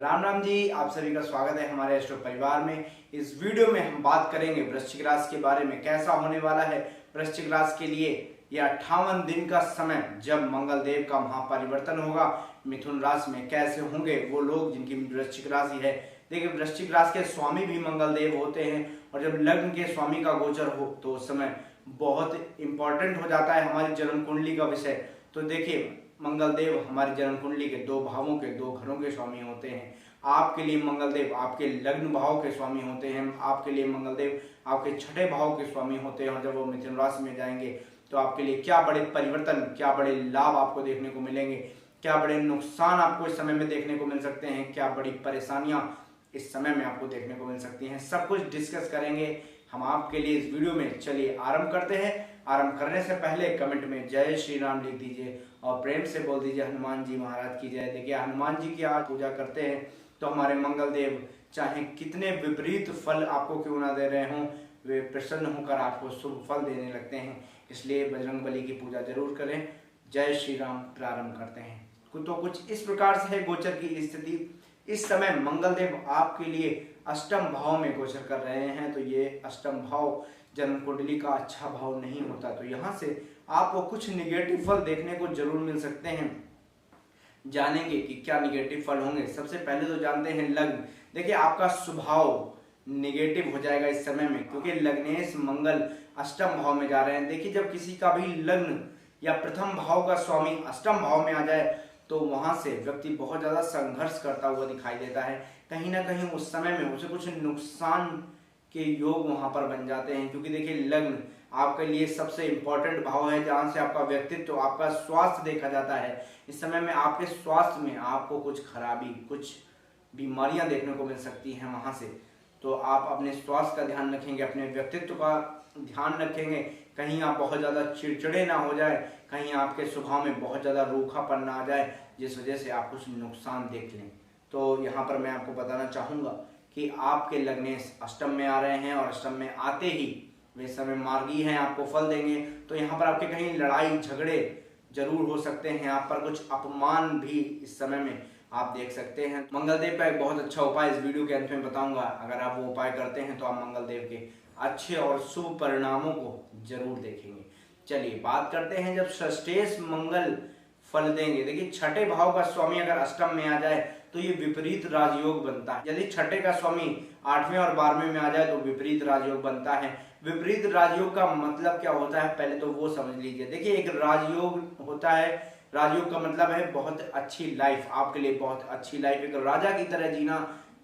राम राम जी, आप सभी का स्वागत है हमारे एस्ट्रो परिवार में। इस वीडियो में हम बात करेंगे वृश्चिक राशि के बारे में। कैसा होने वाला है वृश्चिक राशि के लिए यह 58 दिन का समय, जब मंगल देव का महापरिवर्तन होगा मिथुन राशि में। कैसे होंगे वो लोग जिनकी वृश्चिक राशि है। देखिए, वृश्चिक राशि के स्वामी भी मंगल देव होते हैं, और जब लग्न के स्वामी का गोचर हो तो उस समय बहुत इंपॉर्टेंट हो जाता है हमारी जन्म कुंडली का विषय। तो देखिए, मंगल देव हमारी जन्म कुंडली के दो भावों के, दो घरों के स्वामी होते हैं। आपके लिए मंगल देव आपके लग्न भाव के स्वामी होते हैं। आपके लिए मंगल देव आपके छठे भाव के स्वामी होते हैं। और जब वो मिथुन राशि में जाएंगे तो आपके लिए क्या बड़े परिवर्तन, क्या बड़े लाभ आपको देखने को मिलेंगे, क्या बड़े नुकसान आपको इस समय में देखने को मिल सकते हैं, क्या बड़ी परेशानियां इस समय में आपको देखने को मिल सकती हैं, सब कुछ डिस्कस करेंगे हम आपके लिए इस वीडियो में। चलिए आरंभ करते हैं। आरंभ करने से पहले कमेंट में जय श्री राम लिख दीजिए और प्रेम से बोल दीजिए हनुमान जी महाराज की जय। देखिए, हनुमान जी की आज पूजा करते हैं तो हमारे मंगल देव चाहे कितने विपरीत फल आपको क्यों ना दे रहे हों, वे प्रसन्न होकर आपको शुभ फल देने लगते हैं। इसलिए बजरंग बली की पूजा जरूर करें। जय श्री राम। प्रारंभ करते हैं। तो कुछ इस प्रकार से है गोचर की स्थिति। इस समय मंगल देव आपके लिए अष्टम भाव में गोचर कर रहे हैं। तो ये अष्टम भाव जन्म कुंडली का अच्छा भाव नहीं होता, तो यहाँ से आपको कुछ निगेटिव फल देखने को जरूर मिल सकते हैं। जानेंगे कि क्या निगेटिव फल होंगे। सबसे पहले तो जानते हैं लग्न। देखिए, आपका स्वभाव निगेटिव हो जाएगा इस समय में, क्योंकि लग्नेश मंगल अष्टम भाव में जा रहे हैं। देखिए, जब किसी का भी लग्न या प्रथम भाव का स्वामी अष्टम भाव में आ जाए तो वहां से व्यक्ति बहुत ज्यादा संघर्ष करता हुआ दिखाई देता है। कहीं ना कहीं उस समय में उसे कुछ नुकसान के योग वहां पर बन जाते हैं, क्योंकि देखिए, लग्न आपके लिए सबसे इंपॉर्टेंट भाव है, जहां से आपका व्यक्तित्व, आपका स्वास्थ्य देखा जाता है। इस समय में आपके स्वास्थ्य में आपको कुछ खराबी, कुछ बीमारियां देखने को मिल सकती हैं वहां से। तो आप अपने स्वास्थ्य का ध्यान रखेंगे, अपने व्यक्तित्व का ध्यान रखेंगे। कहीं आप बहुत ज़्यादा चिड़चिड़े ना हो जाए, कहीं आपके स्वभाव में बहुत ज़्यादा रूखापन ना आ जाए, जिस वजह से आप कुछ नुकसान देख लें। तो यहाँ पर मैं आपको बताना चाहूँगा कि आपके लग्नेश अष्टम में आ रहे हैं, और अष्टम में आते ही वे समय मार्गी हैं, आपको फल देंगे। तो यहाँ पर आपके कहीं लड़ाई झगड़े जरूर हो सकते हैं, आप पर कुछ अपमान भी इस समय में आप देख सकते हैं। मंगल देव का एक बहुत अच्छा उपाय इस वीडियो के अंत में बताऊंगा। अगर आप वो उपाय करते हैं तो आप मंगल देव के अच्छे और शुभ परिणामों को जरूर देखेंगे। चलिए बात करते हैं जब षष्ठेश मंगल फल देंगे। देखिए, छठे भाव का स्वामी अगर अष्टम में आ जाए तो ये विपरीत राजयोग बनता है। यदि छठे का स्वामी 8वें और 12वें में आ जाए तो विपरीत राजयोग बनता है। विपरीत राजयोग का मतलब क्या होता है, पहले तो वो समझ लीजिए। देखिए, एक राजयोग होता है, राजयोग का मतलब है बहुत अच्छी लाइफ, आपके लिए बहुत अच्छी लाइफ, एक राजा की तरह जीना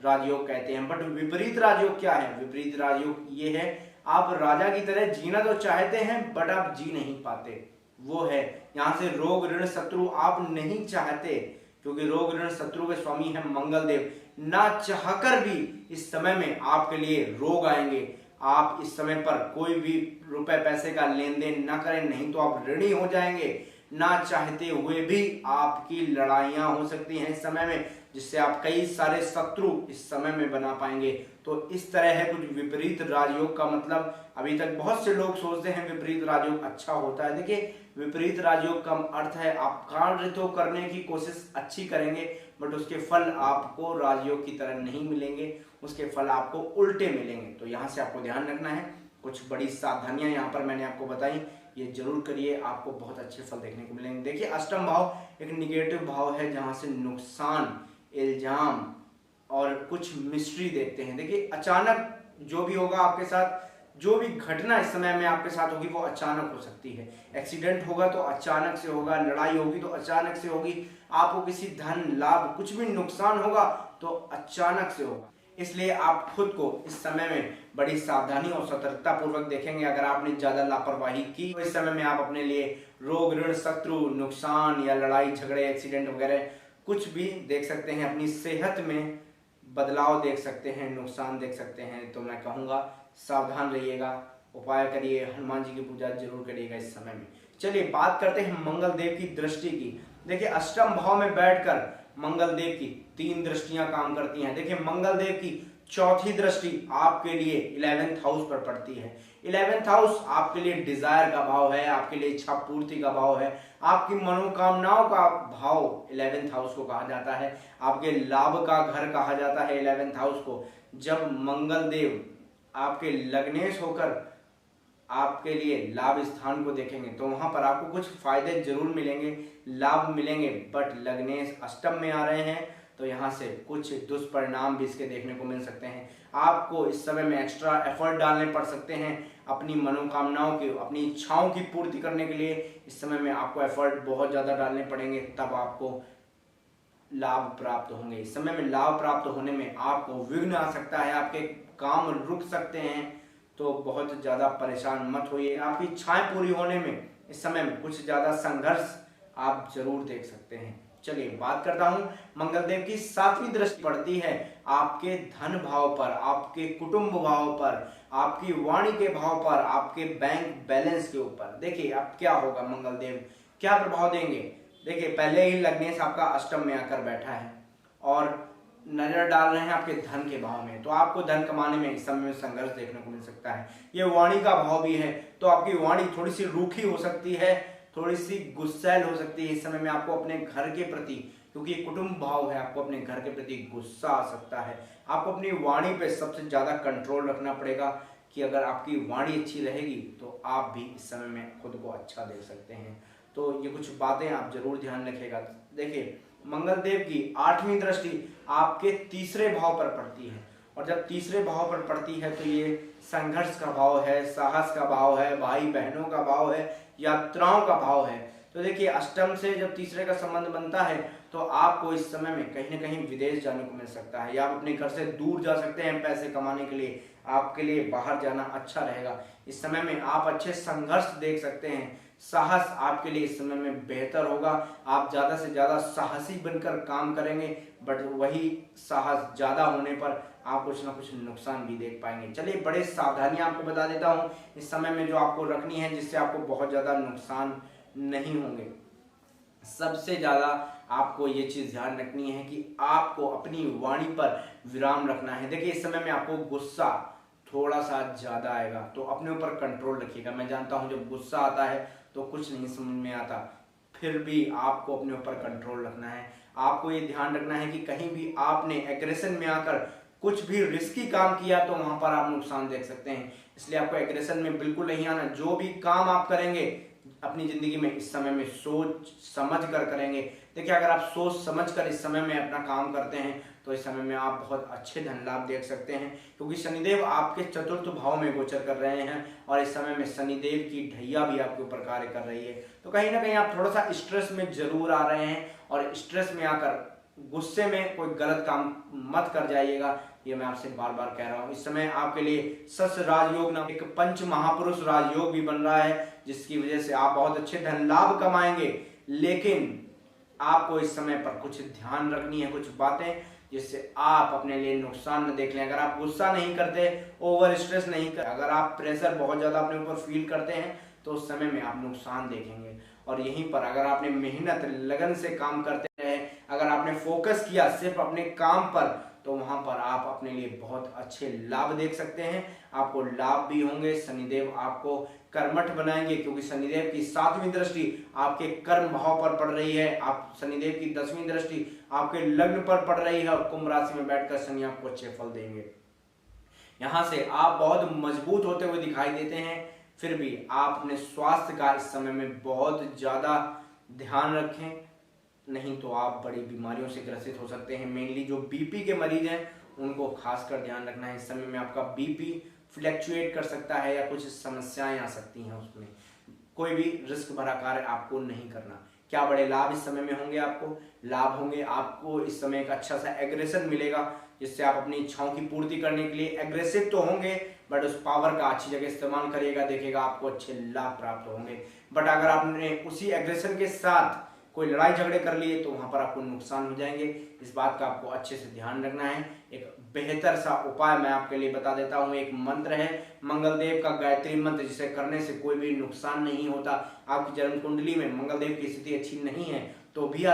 राजयोग कहते हैं। बट विपरीत राजयोग क्या है? विपरीत राजयोग ये है, आप राजा की तरह जीना तो चाहते हैं बट आप जी नहीं पाते। वो है यहाँ से रोग ऋण शत्रु आप नहीं चाहते, क्योंकि रोग ऋण शत्रु के स्वामी है मंगल देव। ना चाहकर भी इस समय में आपके लिए रोग आएंगे। आप इस समय पर कोई भी रुपए पैसे का लेन देन ना करें, नहीं तो आप ऋणी हो जाएंगे। ना चाहते हुए भी आपकी लड़ाइयां हो सकती हैं इस समय में, जिससे आप कई सारे शत्रु इस समय में बना पाएंगे। तो इस तरह है कुछ विपरीत राजयोग का मतलब। अभी तक बहुत से लोग सोचते हैं विपरीत राजयोग अच्छा होता है। देखिए, विपरीत राजयोग का अर्थ है आप कार्य तो करने की कोशिश अच्छी करेंगे, बट उसके फल आपको राजयोग की तरह नहीं मिलेंगे, उसके फल आपको उल्टे मिलेंगे। तो यहाँ से आपको ध्यान रखना है। कुछ बड़ी सावधानियां यहाँ पर मैंने आपको बताई, ये जरूर करिए, आपको बहुत अच्छे फल देखने को मिलेंगे। देखिए, अष्टम भाव एक निगेटिव भाव है, जहां से नुकसान, इल्जाम और कुछ मिस्ट्री देखते हैं। देखिए, अचानक जो भी होगा आपके साथ, जो भी घटना इस समय में आपके साथ होगी वो अचानक हो सकती है। एक्सीडेंट होगा तो अचानक से होगा, लड़ाई होगी तो अचानक से होगी, आपको किसी धन लाभ, कुछ भी नुकसान होगा तो अचानक से होगा। इसलिए आप खुद को इस समय में बड़ी सावधानी और सतर्कता पूर्वक देखेंगे। अगर आपने ज्यादा लापरवाही की तो इस समय में आप अपने लिए रोग ऋण शत्रु, नुकसान या लड़ाई झगड़े, एक्सीडेंट वगैरह कुछ भी देख सकते हैं। अपनी सेहत में बदलाव देख सकते हैं, नुकसान देख सकते हैं। तो मैं कहूँगा सावधान रहिएगा, उपाय करिए, हनुमान जी की पूजा जरूर करिएगा इस समय में। चलिए बात करते हैं मंगल देव की दृष्टि की। देखिए, अष्टम भाव में बैठकर मंगल देव की 3 दृष्टियां काम करती हैं। देखिए मंगल देव की चौथी दृष्टि आपके लिए 11th हाउस पर पड़ती है। 11th हाउस आपके लिए डिजायर का भाव है, आपके लिए इच्छा पूर्ति का भाव है, आपकी मनोकामनाओं का भाव 11th हाउस को कहा जाता है, आपके लाभ का घर कहा जाता है 11th हाउस को। जब मंगल देव आपके लग्नेश होकर आपके लिए लाभ स्थान को देखेंगे तो वहां पर आपको कुछ फायदे जरूर मिलेंगे, लाभ मिलेंगे, बट लग्नेश अष्टम में आ रहे हैं तो यहाँ से कुछ दुष्परिणाम भी इसके देखने को मिल सकते हैं। आपको इस समय में एक्स्ट्रा एफर्ट डालने पड़ सकते हैं अपनी मनोकामनाओं की, अपनी इच्छाओं की पूर्ति करने के लिए। इस समय में आपको एफर्ट बहुत ज़्यादा डालने पड़ेंगे, तब आपको लाभ प्राप्त होंगे। इस समय में लाभ प्राप्त होने में आपको विघ्न आ सकता है, आपके काम रुक सकते हैं, तो बहुत ज़्यादा परेशान मत होइए। आपकी इच्छाएं पूरी होने में इस समय में कुछ ज़्यादा संघर्ष आप जरूर देख सकते हैं। चलिए बात करता हूं, मंगलदेव की 7वीं दृष्टि पड़ती है आपके धन भाव पर, आपके कुटुंब भाव पर, आपकी वाणी के भाव पर, आपके बैंक बैलेंस के ऊपर। देखिए अब क्या होगा, मंगलदेव क्या प्रभाव देंगे। देखिए पहले ही लग्नेश आपका अष्टम में आकर बैठा है और नजर डाल रहे हैं आपके धन के भाव में, तो आपको धन कमाने में इस समय में संघर्ष देखने को मिल सकता है। ये वाणी का भाव भी है, तो आपकी वाणी थोड़ी सी रूखी हो सकती है, थोड़ी सी गुस्सैल हो सकती है। इस समय में आपको अपने घर के प्रति, क्योंकि कुटुंब भाव है, आपको अपने घर के प्रति गुस्सा आ सकता है। आपको अपनी वाणी पे सबसे ज्यादा कंट्रोल रखना पड़ेगा कि अगर आपकी वाणी अच्छी रहेगी तो आप भी इस समय में खुद को अच्छा देख सकते हैं। तो ये कुछ बातें आप जरूर ध्यान रखिएगा। देखिए मंगल देव की 8वीं दृष्टि आपके तीसरे भाव पर पड़ती है, और जब तीसरे भाव पर पड़ती है तो ये संघर्ष का भाव है, साहस का भाव है, भाई बहनों का भाव है, यात्राओं का भाव है। तो देखिए अष्टम से जब तीसरे का संबंध बनता है तो आपको इस समय में कहीं ना कहीं विदेश जाने को मिल सकता है, या आप अपने घर से दूर जा सकते हैं पैसे कमाने के लिए। आपके लिए बाहर जाना अच्छा रहेगा। इस समय में आप अच्छे संघर्ष देख सकते हैं, साहस आपके लिए इस समय में बेहतर होगा। आप ज्यादा से ज्यादा साहसी बनकर काम करेंगे, बट वही साहस ज्यादा होने पर आप कुछ ना कुछ नुकसान भी देख पाएंगे। चलिए बड़े सावधानियां आपको बता देता हूं इस समय में जो आपको रखनी है, जिससे आपको बहुत ज्यादा नुकसान नहीं होंगे। सबसे ज्यादा आपको ये चीज ध्यान रखनी है कि आपको अपनी वाणी पर विराम रखना है। देखिए इस समय में आपको गुस्सा थोड़ा सा ज्यादा आएगा, तो अपने ऊपर कंट्रोल रखिएगा। मैं जानता हूं जब गुस्सा आता है तो कुछ नहीं समझ में आता, फिर भी आपको अपने ऊपर कंट्रोल रखना है। आपको ये ध्यान रखना है कि कहीं भी आपने एग्रेशन में आकर कुछ भी रिस्की काम किया तो वहां पर आप नुकसान देख सकते हैं। इसलिए आपको एग्रेशन में बिल्कुल नहीं आना। जो भी काम आप करेंगे अपनी जिंदगी में इस समय में सोच समझ कर करेंगे। देखिए अगर आप सोच समझ कर इस समय में अपना काम करते हैं तो इस समय में आप बहुत अच्छे धन लाभ देख सकते हैं, क्योंकि शनिदेव आपके चतुर्थ भाव में गोचर कर रहे हैं और इस समय में शनिदेव की ढैया भी आपके ऊपर कार्य कर रही है। तो कहीं ना कहीं आप थोड़ा सा स्ट्रेस में जरूर आ रहे हैं, और स्ट्रेस में आकर गुस्से में कोई गलत काम मत कर जाइएगा, ये मैं आपसे बार बार कह रहा हूँ। इस समय आपके लिए सस राजयोग नाम एक पंच महापुरुष राजयोग भी बन रहा है, जिसकी वजह से आप बहुत अच्छे धन लाभ कमाएंगे। लेकिन आपको इस समय पर कुछ ध्यान रखनी है, कुछ बातें जिससे आप अपने लिए नुकसान न देख लें। अगर आप गुस्सा नहीं करते, ओवर स्ट्रेस नहीं करते, अगर आप प्रेशर बहुत ज्यादा अपने ऊपर फील करते हैं तो उस समय में आप नुकसान देखेंगे। और यहीं पर अगर आपने मेहनत लगन से काम करते रहे, अगर आपने फोकस किया सिर्फ अपने काम पर, तो वहां पर आप अपने लिए बहुत अच्छे लाभ देख सकते हैं। आपको लाभ भी होंगे। शनिदेव आपको कर्मठ बनाएंगे, क्योंकि शनिदेव की 7वीं दृष्टि आपके कर्म भाव पर पड़ रही है। आप शनिदेव की 10वीं दृष्टि आपके लग्न पर पड़ रही है, और कुंभ राशि में बैठकर शनि आपको अच्छे फल देंगे। यहां से आप बहुत मजबूत होते हुए दिखाई देते हैं, फिर भी आप अपने स्वास्थ्य का इस समय में बहुत ज्यादा ध्यान रखें, नहीं तो आप बड़ी बीमारियों से ग्रसित हो सकते हैं। मेनली जो बीपी के मरीज हैं उनको खासकर ध्यान रखना है। इस समय में आपका बीपी फ्लैक्चुएट कर सकता है, या कुछ समस्याएं आ सकती हैं। उसमें कोई भी रिस्क भरा कार्य आपको नहीं करना। क्या बड़े लाभ इस समय में होंगे? आपको लाभ होंगे। आपको इस समय एक अच्छा सा एग्रेशन मिलेगा, जिससे आप अपनी इच्छाओं की पूर्ति करने के लिए एग्रेसिव तो होंगे, बट उस पावर का अच्छी जगह इस्तेमाल करिएगा, देखिएगा आपको अच्छे लाभ प्राप्त होंगे। बट अगर आपने उसी एग्रेशन के साथ कोई लड़ाई झगड़े कर लिए तो वहां पर आपको नुकसान हो जाएंगे। इस बात का आपको अच्छे से ध्यान रखना है। एक बेहतर सा उपाय मैं आपके लिए बता देता हूं। एक मंत्र है मंगलदेव का, गायत्री मंत्र, जिसे करने से कोई भी नुकसान नहीं होता। आपकी जन्म कुंडली में मंगलदेव की स्थिति अच्छी नहीं है तो भी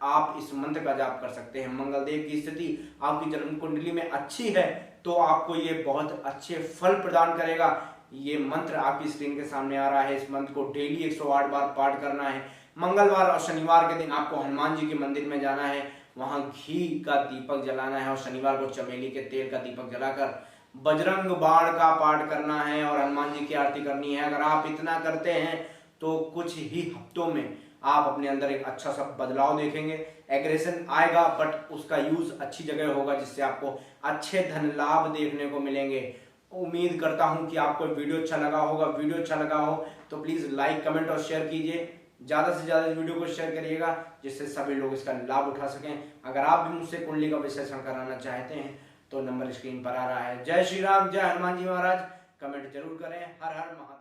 आप इस मंत्र का जाप कर सकते हैं। मंगलदेव की स्थिति आपकी जन्म कुंडली में अच्छी है तो आपको ये बहुत अच्छे फल प्रदान करेगा। ये मंत्र आपकी स्क्रीन के सामने आ रहा है। इस मंत्र को डेली 108 बार पाठ करना है। मंगलवार और शनिवार के दिन आपको हनुमान जी के मंदिर में जाना है, वहां घी का दीपक जलाना है और शनिवार को चमेली के तेल का दीपक जलाकर बजरंग बाण का पाठ करना है और हनुमान जी की आरती करनी है। अगर आप इतना करते हैं तो कुछ ही हफ्तों में आप अपने अंदर एक अच्छा सा बदलाव देखेंगे। एग्रेशन आएगा बट उसका यूज अच्छी जगह होगा जिससे आपको अच्छे धन लाभ देखने को मिलेंगे। उम्मीद करता हूं कि आपको वीडियो अच्छा लगा होगा। वीडियो अच्छा लगा हो तो प्लीज लाइक, कमेंट और शेयर कीजिए। ज्यादा से ज्यादा वीडियो को शेयर करिएगा जिससे सभी लोग इसका लाभ उठा सकें। अगर आप भी मुझसे कुंडली का विश्लेषण कराना चाहते हैं तो नंबर स्क्रीन पर आ रहा है। जय श्री राम, जय हनुमान जी महाराज। कमेंट जरूर करें। हर हर महादेव।